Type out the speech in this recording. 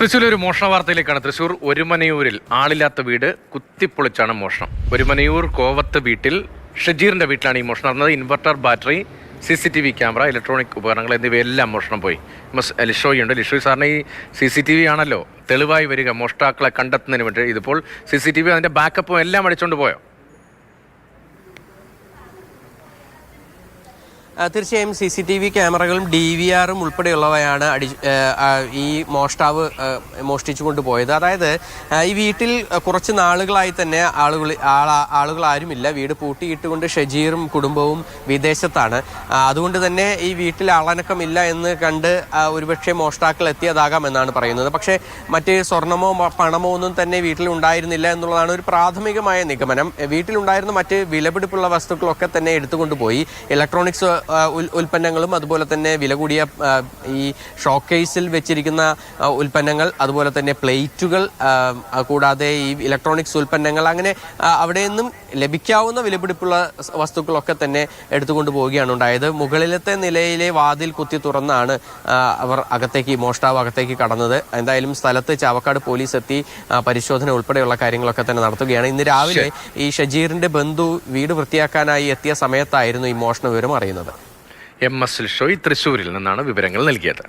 തൃശ്ശൂർ ഒരു മോഷണ വാർത്തയിലേക്കാണ്. തൃശ്ശൂർ ഒരുമനയൂരിൽ ആളില്ലാത്ത വീട് കുത്തിപ്പൊളിച്ചാണ് മോഷണം. ഒരുമനയൂർ കോവത്ത് വീട്ടിൽ ഷജീറിന്റെ വീട്ടിലാണ് ഈ മോഷണം നടന്നത്. Inverter, battery, CCTV camera, electronic ഉപകരണങ്ങൾ എന്നിവയെല്ലാം മോഷണം പോയി. ലിഷോയുണ്ട്. ലിഷോയ് സാറിന് ഈ CCTV ആണല്ലോ തെളിവായി വരിക മോഷ്ടാക്കളെ കണ്ടെത്തുന്നതിന് വേണ്ടി. ഇതിപ്പോൾ CCTV അതിന്റെ ബാക്കപ്പും എല്ലാം അടിച്ചുകൊണ്ട് പോയോ? തീർച്ചയായും CCTV ക്യാമറകളും DVRും ഉൾപ്പെടെയുള്ളവയാണ് ഈ മോഷ്ടാവ് മോഷ്ടിച്ചു കൊണ്ടുപോയത്. അതായത് ഈ വീട്ടിൽ കുറച്ച് നാളുകളായി തന്നെ ആളുകൾ ആരുമില്ല. വീട് പൂട്ടിയിട്ടുകൊണ്ട് ഷജീറും കുടുംബവും വിദേശത്താണ്. അതുകൊണ്ട് തന്നെ ഈ വീട്ടിൽ ആളനക്കമില്ല എന്ന് കണ്ട് ഒരുപക്ഷെ മോഷ്ടാക്കൾ എത്തിയതാകാം എന്നാണ് പറയുന്നത്. പക്ഷേ മറ്റ് സ്വർണമോ പണമോ ഒന്നും തന്നെ വീട്ടിൽ ഉണ്ടായിരുന്നില്ല എന്നുള്ളതാണ് ഒരു പ്രാഥമികമായ നിഗമനം. വീട്ടിലുണ്ടായിരുന്ന മറ്റ് വിലപിടിപ്പുള്ള വസ്തുക്കളൊക്കെ തന്നെ എടുത്തുകൊണ്ടുപോയി. ഇലക്ട്രോണിക്സ് ഉൽപ്പന്നങ്ങളും അതുപോലെ തന്നെ വില കൂടിയ ഈ ഷോക്കേസിൽ വെച്ചിരിക്കുന്ന ഉൽപ്പന്നങ്ങൾ, അതുപോലെ തന്നെ പ്ലേറ്റുകൾ, കൂടാതെ ഈ ഇലക്ട്രോണിക്സ് ഉൽപ്പന്നങ്ങൾ, അങ്ങനെ അവിടെ നിന്നും ലഭിക്കാവുന്ന വിലപിടിപ്പുള്ള വസ്തുക്കളൊക്കെ തന്നെ എടുത്തുകൊണ്ട് പോവുകയാണ് ഉണ്ടായത്. മുകളിലത്തെ നിലയിലെ വാതിൽ കുത്തി തുറന്നാണ് അവർ മോഷ്ടാവ് അകത്തേക്ക് കടന്നത്. എന്തായാലും സ്ഥലത്ത് ചാവക്കാട് പോലീസ് എത്തി പരിശോധന ഉൾപ്പെടെയുള്ള കാര്യങ്ങളൊക്കെ തന്നെ നടത്തുകയാണ്. ഇന്ന് രാവിലെ ഈ ഷജീറിന്റെ ബന്ധു വീട് വൃത്തിയാക്കാനായി എത്തിയ സമയത്തായിരുന്നു ഈ മോഷണ വിവരം അറിയുന്നത്. MS ലിഷോയ് തൃശ്ശൂരിൽ നിന്നാണ് വിവരങ്ങൾ നൽകിയത്.